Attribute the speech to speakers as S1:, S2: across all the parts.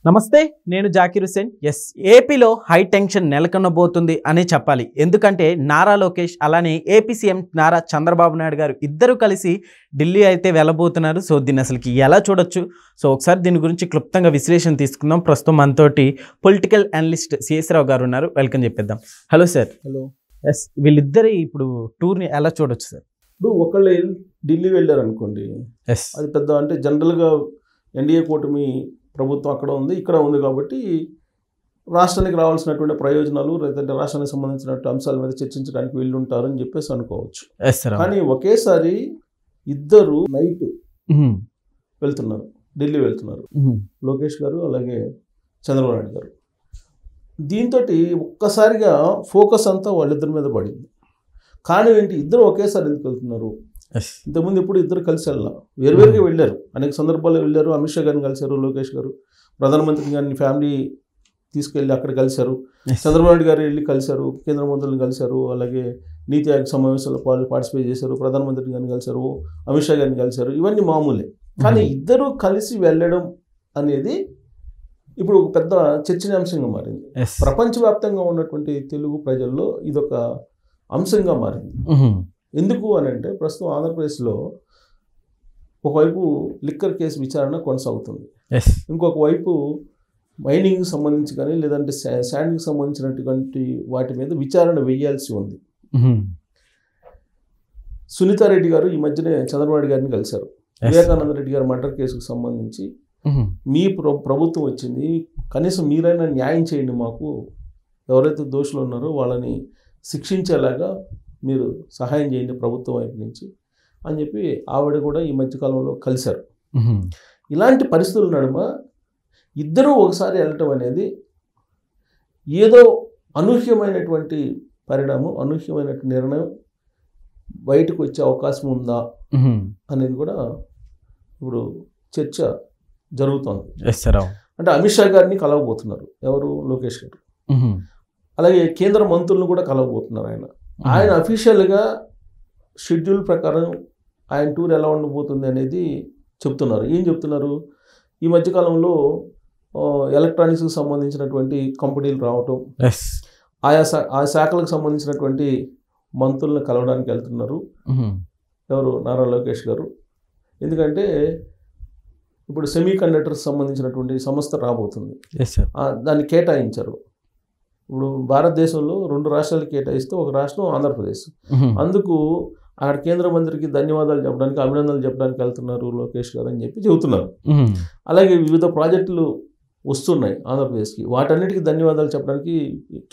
S1: నమస్తే, నేను జాకీర్ హుసేన్. ఏపీలో హై టెన్షన్ నెలకొనబోతుంది అనే చెప్పాలి. ఎందుకంటే నారా లోకేష్ అలానే ఏపీ సీఎం నారా చంద్రబాబు నాయుడు గారు ఇద్దరు కలిసి ఢిల్లీ అయితే వెళ్ళబోతున్నారు. సో దీన్ని అసలుకి ఎలా చూడొచ్చు, సో ఒకసారి దీని గురించి క్లుప్తంగా విశ్లేషణ తీసుకుందాం. ప్రస్తుతం మనతోటి పొలిటికల్ అనలిస్ట్ సిఎస్ రావు గారు ఉన్నారు. వెల్కమ్ చెప్పేద్దాం. Hello sir.
S2: హలో.
S1: వీళ్ళిద్దరి ఇప్పుడు టూర్ని ఎలా చూడొచ్చు సార్?
S2: ఇప్పుడు ఒకళ్ళు ఢిల్లీ వెళ్ళారు అనుకోండి, అది పెద్ద అంటే జనరల్గా ఎన్డీఏ కూటమి ప్రభుత్వం అక్కడ ఉంది, ఇక్కడ ఉంది కాబట్టి రాష్ట్రానికి రావాల్సినటువంటి ప్రయోజనాలు లేదంటే రాష్ట్రానికి సంబంధించినటువంటి అంశాల మీద చర్చించడానికి వీళ్ళు ఉంటారని చెప్పేసి అనుకోవచ్చు. కానీ ఒకేసారి ఇద్దరు నైట్ వెళ్తున్నారు, ఢిల్లీ వెళ్తున్నారు, లోకేష్ గారు అలాగే చంద్రబాబు నాయుడు గారు. దీంతో ఒక్కసారిగా ఫోకస్ అంతా వాళ్ళిద్దరి మీద పడింది. కానీ ఏంటి, ఇద్దరు ఒకేసారి ఎందుకు వెళ్తున్నారు? ఇంతకుముందు ఎప్పుడు ఇద్దరు కలిసి వెళ్ళాలి, వేరువేరుగా వెళ్ళారు, అనేక సందర్భాల్లో వెళ్ళారు. అమిత్ షా గారిని కలిశారు, లోకేష్ గారు ప్రధానమంత్రి గారిని ఫ్యామిలీ తీసుకెళ్ళి అక్కడ కలిశారు. చంద్రబాబు నాయుడు గారు వెళ్ళి కలిశారు, కేంద్ర మంత్రులను కలిశారు, అలాగే నీతి ఆయోగ్ సమావేశాల్లో పార్టిసిపేట్ చేశారు, ప్రధానమంత్రి గారిని కలిశారు, అమిత్ షా గారిని కలిశారు. ఇవన్నీ మామూలే. కానీ ఇద్దరు కలిసి వెళ్ళడం అనేది ఇప్పుడు ఒక పెద్ద చర్చనీయాంశంగా మారింది. ప్రపంచవ్యాప్తంగా ఉన్నటువంటి తెలుగు ప్రజల్లో ఇదొక అంశంగా మారింది. ఎందుకు అని అంటే ప్రస్తుతం ఆంధ్రప్రదేశ్లో ఒకవైపు లిక్కర్ కేసు విచారణ కొనసాగుతుంది, ఇంకొక వైపు మైనింగ్కి సంబంధించి కానీ లేదంటే శాండ్కి సంబంధించినటువంటి వాటి మీద విచారణ వేయాల్సి ఉంది. సునీతారెడ్డి గారు ఈ మధ్యనే చంద్రబాబు నాయుడు గారిని కలిశారు. వివేకానంద రెడ్డి గారి మర్డర్ కేసుకు సంబంధించి మీ ప్రభుత్వం వచ్చింది, కనీసం మీరైనా న్యాయం చేయండి, మాకు ఎవరైతే దోషులు ఉన్నారో వాళ్ళని శిక్షించేలాగా మీరు సహాయం చేయండి ప్రభుత్వం వైపు నుంచి అని చెప్పి ఆవిడ కూడా ఈ మధ్యకాలంలో కలిశారు. ఇలాంటి పరిస్థితుల నడుమ ఇద్దరూ ఒకసారి వెళ్ళటం అనేది ఏదో అనూహ్యమైనటువంటి పరిణామం, అనూహ్యమైనటువంటి నిర్ణయం బయటకు వచ్చే అవకాశం ఉందా అనేది కూడా ఇప్పుడు చర్చ జరుగుతోంది. అంటే అమిత్ షా గారిని కలవబోతున్నారు ఎవరు, లోకేష్ గారు. అలాగే కేంద్ర మంత్రులను కూడా కలవబోతున్నారు ఆయన అఫీషియల్గా షెడ్యూల్ ప్రకారం ఆయన టూర్ ఎలా ఉండబోతుంది అనేది చెప్తున్నారు. ఏం చెప్తున్నారు, ఈ మధ్యకాలంలో ఎలక్ట్రానిక్స్కి సంబంధించినటువంటి కంపెనీలు రావటం, ఆ శాఖలకు సంబంధించినటువంటి మంత్రులను కలవడానికి వెళ్తున్నారు ఎవరు, నారా లోకేష్ గారు. ఎందుకంటే ఇప్పుడు సెమీ కండక్టర్స్ సంబంధించినటువంటి సంస్థ రాబోతుంది, దాన్ని కేటాయించారు. ఇప్పుడు భారతదేశంలో 2 రాష్ట్రాలు కేటాయిస్తే ఒక రాష్ట్రం ఆంధ్రప్రదేశ్. అందుకు ఆడ కేంద్ర మంత్రికి ధన్యవాదాలు చెప్పడానికి, అభినందనలు చెప్పడానికి వెళ్తున్నారు లోకేష్ గారు అని చెప్పి చెబుతున్నారు. అలాగే వివిధ ప్రాజెక్టులు వస్తున్నాయి ఆంధ్రప్రదేశ్కి, వాటన్నిటికీ ధన్యవాదాలు చెప్పడానికి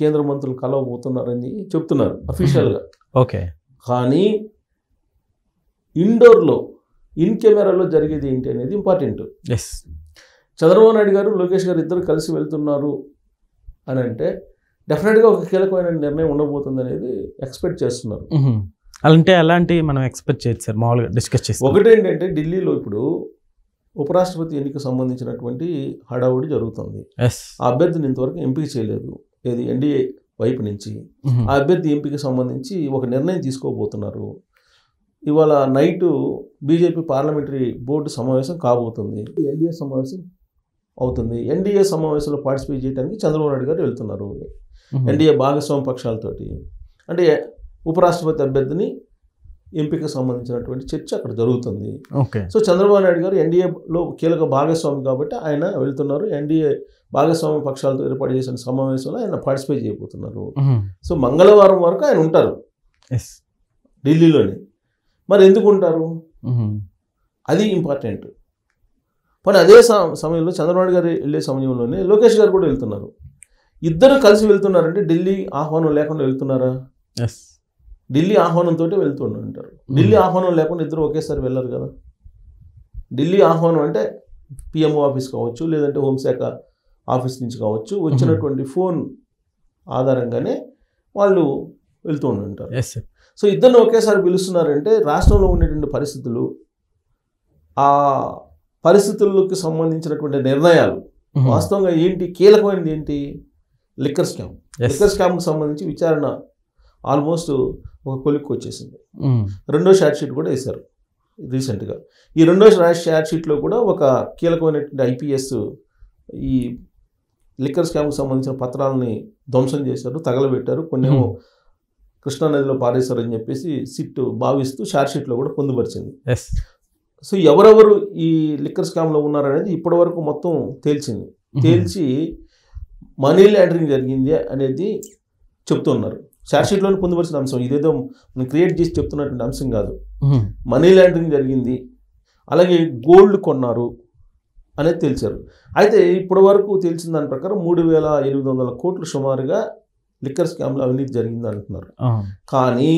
S2: కేంద్ర మంత్రులు కలవబోతున్నారని చెప్తున్నారు అఫీషియల్గా.
S1: ఓకే.
S2: కానీ ఇండోర్లో ఇన్ కెమెరాలో జరిగేది ఏంటి అనేది ఇంపార్టెంట్. చంద్రబాబు నాయుడు గారు లోకేష్ గారు ఇద్దరు కలిసి వెళ్తున్నారు అని అంటే డెఫినెట్గా ఒక కీలకమైన నిర్ణయం ఉండబోతుంది అనేది ఎక్స్పెక్ట్ చేస్తున్నారు.
S1: అంటే అలాంటి మనం ఎక్స్పెక్ట్ చేయొచ్చు సార్, మామూలుగా డిస్కస్ చేసి.
S2: ఒకటేంటంటే ఢిల్లీలో ఇప్పుడు ఉపరాష్ట్రపతి ఎన్నిక సంబంధించినటువంటి హడావుడి జరుగుతుంది. ఆ అభ్యర్థిని ఇంతవరకు ఎంపిక చేయలేదు, ఏది ఎన్డీఏ వైపు నుంచి. ఆ అభ్యర్థి ఎంపిక సంబంధించి ఒక నిర్ణయం తీసుకోబోతున్నారు. ఇవాళ నైటు బీజేపీ పార్లమెంటరీ బోర్డు సమావేశం కాబోతుంది, ఎన్డీఏ సమావేశం అవుతుంది. ఎన్డీఏ సమావేశంలో పార్టిసిపేట్ చేయడానికి చంద్రబాబు నాయుడు గారు వెళ్తున్నారు ఎన్డీఏ భాగస్వామ్య పక్షాలతోటి. అంటే ఉపరాష్ట్రపతి అభ్యర్థిని ఎంపిక సంబంధించినటువంటి చర్చ అక్కడ జరుగుతుంది. సో చంద్రబాబు నాయుడు గారు ఎన్డీఏలో కీలక భాగస్వామి కాబట్టి ఆయన వెళ్తున్నారు. ఎన్డీఏ భాగస్వామ్య పక్షాలతో ఏర్పాటు చేసిన సమావేశంలో ఆయన పార్టిసిపేట్ చేయబోతున్నారు. సో మంగళవారం వరకు ఆయన ఉంటారు ఢిల్లీలోనే. మరి ఎందుకు ఉంటారు, అది ఇంపార్టెంట్. కానీ అదే సమయంలో చంద్రబాబు గారు వెళ్ళే సమయంలోనే లోకేష్ గారు కూడా వెళ్తున్నారు. ఇద్దరు కలిసి వెళ్తున్నారంటే ఢిల్లీ ఆహ్వానం లేకుండా వెళ్తున్నారా? ఢిల్లీ ఆహ్వానంతో వెళ్తుంటారు. ఢిల్లీ ఆహ్వానం లేకుండా ఇద్దరు ఒకేసారి వెళ్ళరు కదా. ఢిల్లీ ఆహ్వానం అంటే పిఎంఓ ఆఫీస్ కావచ్చు, లేదంటే హోంశాఖ ఆఫీస్ నుంచి కావచ్చు, వచ్చినటువంటి ఫోన్ ఆధారంగానే వాళ్ళు వెళ్తూ ఉంటారు. సో ఇద్దరిని ఒకేసారి పిలుస్తున్నారంటే రాష్ట్రంలో ఉండేటువంటి పరిస్థితులు, ఆ పరిస్థితులకు సంబంధించినటువంటి నిర్ణయాలు వాస్తవంగా ఏంటి, కీలకమైనది ఏంటి, లిక్కర్ స్కామ్. లిక్కర్ స్కామ్కి సంబంధించి విచారణ ఆల్మోస్ట్ ఒక కొలిక్కి వచ్చేసింది. రెండో షార్ట్ షీట్ కూడా వేశారు రీసెంట్గా. ఈ రెండో షార్ట్ షీట్లో కూడా ఒక కీలకమైనటువంటి ఐపీఎస్ ఈ లిక్కర్ స్కామ్కి సంబంధించిన పత్రాలని ధ్వంసం చేశారు, తగలబెట్టారు, కొన్నేమో కృష్ణానదిలో పారేశారని చెప్పేసి సిట్ భావిస్తూ షార్ట్షీట్లో కూడా పొందుపరిచింది. సో ఎవరెవరు ఈ లిక్కర్ స్కామ్లో ఉన్నారనేది ఇప్పటి వరకు మొత్తం తేల్చి మనీ లాండరింగ్ జరిగింది అనేది చెప్తున్నారు. షార్ట్షీట్లోనే పొందుపరిచిన అంశం, ఇదేదో మనం క్రియేట్ చేసి చెప్తున్నటువంటి అంశం కాదు. మనీ లాండరింగ్ జరిగింది, అలాగే గోల్డ్ కొన్నారు అనేది తెలిసారు. అయితే ఇప్పటి వరకు తెలిసిన దాని ప్రకారం 3,800 కోట్లు సుమారుగా లిక్కర్ స్కామ్లో అవినీతి జరిగింది అంటున్నారు. కానీ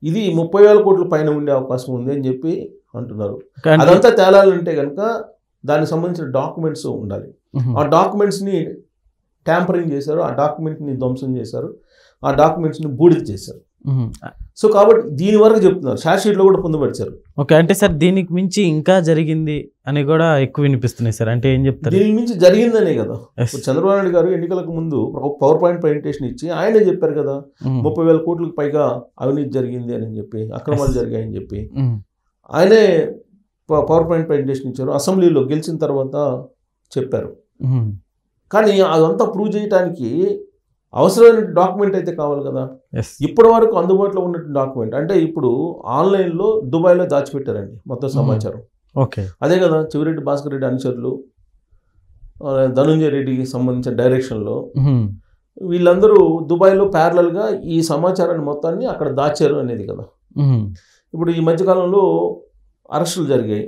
S2: ఇది 30,000 కోట్ల పైన ఉండే అవకాశం ఉంది అని చెప్పి అంటున్నారు. అదంతా తేలాలంటే కనుక దానికి సంబంధించిన డాక్యుమెంట్స్ ఉండాలి. ఆ డాక్యుమెంట్స్ని ట్యాంపరింగ్ చేశారు, ఆ డాక్యుమెంట్ని ధ్వంసం చేశారు, ఆ డాక్యుమెంట్స్ని బూడిద చేశారు. సో కాబట్టి దీని వరకు చెప్తున్నారు, షార్ట్షీట్లో కూడా పొందుపరిచారు.
S1: ఓకే, అంటే సార్ దీనికి మించి ఇంకా జరిగింది అని కూడా ఎక్కువ వినిపిస్తున్నాయి సార్. అంటే ఏం చెప్తారు?
S2: దీనికి మించి జరిగిందనే కదా చంద్రబాబు నాయుడు గారు ఎన్నికలకు ముందు పవర్ పాయింట్ ప్రజెంటేషన్ ఇచ్చి ఆయనే చెప్పారు కదా 30,000 కోట్లకు పైగా అవినీతి జరిగింది అని చెప్పి, అక్రమాలు జరిగాయని చెప్పి ఆయనే పవర్ పాయింట్ ప్రజెంటేషన్ ఇచ్చారు. అసెంబ్లీలో గెలిచిన తర్వాత చెప్పారు. కానీ అదంతా ప్రూవ్ చేయడానికి అవసరమైన డాక్యుమెంట్ అయితే కావాలి కదా. ఇప్పటి వరకు అందుబాటులో ఉన్నట్టు డాక్యుమెంట్ అంటే ఇప్పుడు ఆన్లైన్లో దుబాయ్లో దాచిపెట్టారండి మొత్తం సమాచారం.
S1: ఓకే,
S2: అదే కదా చెవిరెడ్డి భాస్కర్ రెడ్డి అనుచరులు, ధనుంజయ రెడ్డికి సంబంధించిన డైరెక్షన్లో వీళ్ళందరూ దుబాయ్లో ప్యారలల్గా ఈ సమాచారాన్ని మొత్తాన్ని అక్కడ దాచారు అనేది కదా. ఇప్పుడు ఈ మధ్యకాలంలో అరెస్టులు జరిగాయి.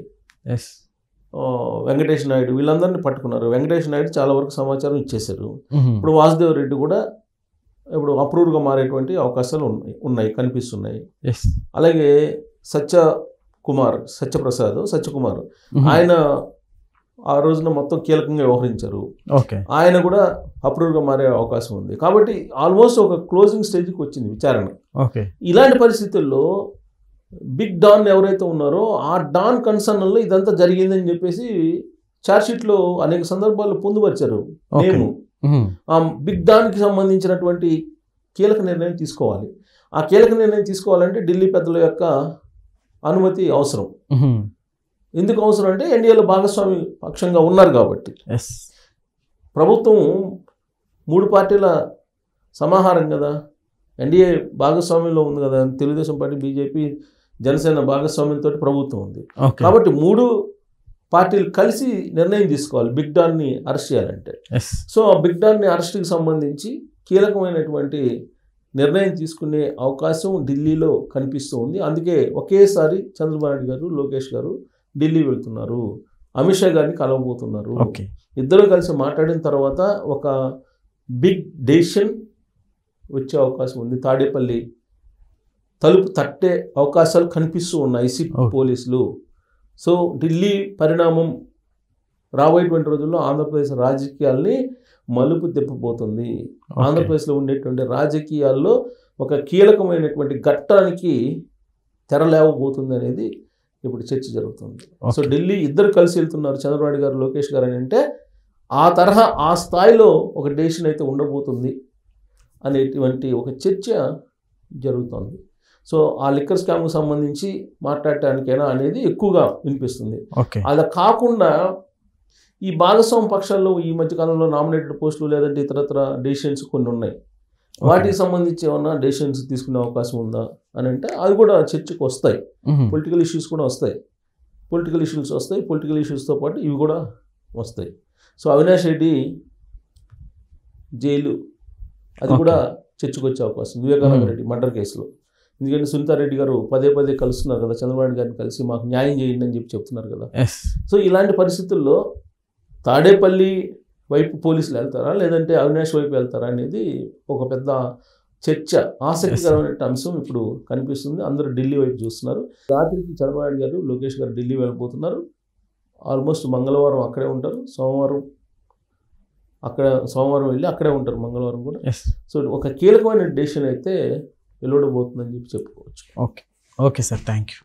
S2: వెంకటేష్ నాయుడు వీళ్ళందరినీ పట్టుకున్నారు. వెంకటేష్ నాయుడు చాలా వరకు సమాచారం ఇచ్చేశారు. ఇప్పుడు వాసుదేవ్ రెడ్డి కూడా ఇప్పుడు అప్రూవ్గా మారేటువంటి అవకాశాలు ఉన్నాయి కనిపిస్తున్నాయి. అలాగే సత్యకుమార్ ఆయన ఆ రోజున మొత్తం కీలకంగా వ్యవహరించారు. ఆయన కూడా అప్రూవ్గా మారే అవకాశం ఉంది. కాబట్టి ఆల్మోస్ట్ ఒక క్లోజింగ్ స్టేజ్కి వచ్చింది విచారణ. ఇలాంటి పరిస్థితుల్లో బిగ్ డాన్ ఎవరైతే ఉన్నారో ఆ డాన్ కన్సర్న్లో ఇదంతా జరిగిందని చెప్పేసి ఛార్జ్షీట్లో అనేక సందర్భాల్లో పొందుపరిచారు. మేము ఆ బిగ్ డాన్కి సంబంధించినటువంటి కీలక నిర్ణయం తీసుకోవాలి. ఆ కీలక నిర్ణయం తీసుకోవాలంటే ఢిల్లీ పెద్దల యొక్క అనుమతి అవసరం. ఎందుకు అవసరం అంటే ఎన్డీఏలో భాగస్వామి పక్షంగా ఉన్నారు కాబట్టి. ప్రభుత్వం 3 పార్టీల సమాహారం కదా, ఎన్డీఏ భాగస్వామ్యంలో ఉంది కదా, తెలుగుదేశం పార్టీ, బీజేపీ, జనసేన భాగస్వామ్యంతో ప్రభుత్వం ఉంది. కాబట్టి 3 పార్టీలు కలిసి నిర్ణయం తీసుకోవాలి బిగ్ డాన్ని అరెస్ట్ చేయాలంటే. సో ఆ బిగ్ డాన్ని అరెస్ట్కి సంబంధించి కీలకమైనటువంటి నిర్ణయం తీసుకునే అవకాశం ఢిల్లీలో కనిపిస్తూ ఉంది. అందుకే ఒకేసారి చంద్రబాబు నాయుడు గారు, లోకేష్ గారు ఢిల్లీ వెళ్తున్నారు, అమిత్ షా గారిని కలవబోతున్నారు. ఇద్దరు కలిసి మాట్లాడిన తర్వాత ఒక బిగ్ డెసిషన్ వచ్చే అవకాశం ఉంది. తాడేపల్లి తలుపు తట్టే అవకాశాలు కనిపిస్తూ ఉన్నాయి సిట్ పోలీసులు. సో ఢిల్లీ పరిణామం రాబోయేటువంటి రోజుల్లో ఆంధ్రప్రదేశ్ రాజకీయాల్ని మలుపు తిప్పబోతుంది. ఆంధ్రప్రదేశ్లో ఉండేటువంటి రాజకీయాల్లో ఒక కీలకమైనటువంటి ఘట్టానికి తెరలేవబోతుంది అనేది ఇప్పుడు చర్చ జరుగుతుంది. సో ఢిల్లీ ఇద్దరు కలిసి వెళ్తున్నారు, చంద్రబాబు నాయుడు గారు, లోకేష్ గారు అని అంటే ఆ తరహా ఆ స్థాయిలో ఒక డెసిషన్ అయితే ఉండబోతుంది అనేటువంటి ఒక చర్చ జరుగుతుంది. సో ఆ లిక్కర్ స్కామ్కి సంబంధించి మాట్లాడటానికైనా అనేది ఎక్కువగా వినిపిస్తుంది. అలా కాకుండా ఈ భాగస్వామ్య పక్షాల్లో ఈ మధ్యకాలంలో నామినేటెడ్ పోస్టులు లేదంటే ఇతరత్ర డెసిషన్స్ కొన్ని ఉన్నాయి. వాటికి సంబంధించి ఏమన్నా డెసిషన్స్ తీసుకునే అవకాశం ఉందా అని అంటే అది కూడా చర్చకు వస్తాయి. పొలిటికల్ ఇష్యూస్ కూడా వస్తాయి. పొలిటికల్ ఇష్యూస్తో పాటు ఇవి కూడా వస్తాయి. సో అవినాష్ రెడ్డి జైలు అది కూడా చర్చకు వచ్చే అవకాశం, వివేకానంద రెడ్డి మర్డర్ కేసులో. ఎందుకంటే సునీతారెడ్డి గారు పదే కలుస్తున్నారు కదా చంద్రబాబు గారిని కలిసి, మాకు న్యాయం చేయండి అని చెప్తున్నారు కదా. సో ఇలాంటి పరిస్థితుల్లో తాడేపల్లి వైపు పోలీసులు వెళ్తారా లేదంటే అవినాష్ వైపు వెళ్తారా అనేది ఒక పెద్ద చర్చ, ఆసక్తికరమైన అంశం ఇప్పుడు కనిపిస్తుంది. అందరూ ఢిల్లీ వైపు చూస్తున్నారు. రాత్రికి చంద్రబాబు గారు, లోకేష్ గారు ఢిల్లీ వెళ్ళిపోతున్నారు. ఆల్మోస్ట్ మంగళవారం అక్కడే ఉంటారు, సోమవారం వెళ్ళి అక్కడే ఉంటారు, మంగళవారం కూడా. సో ఒక కీలకమైన డెసిషన్ అయితే వెలువడబోతుందని చెప్పుకోవచ్చు.
S1: Okay sir, thank you.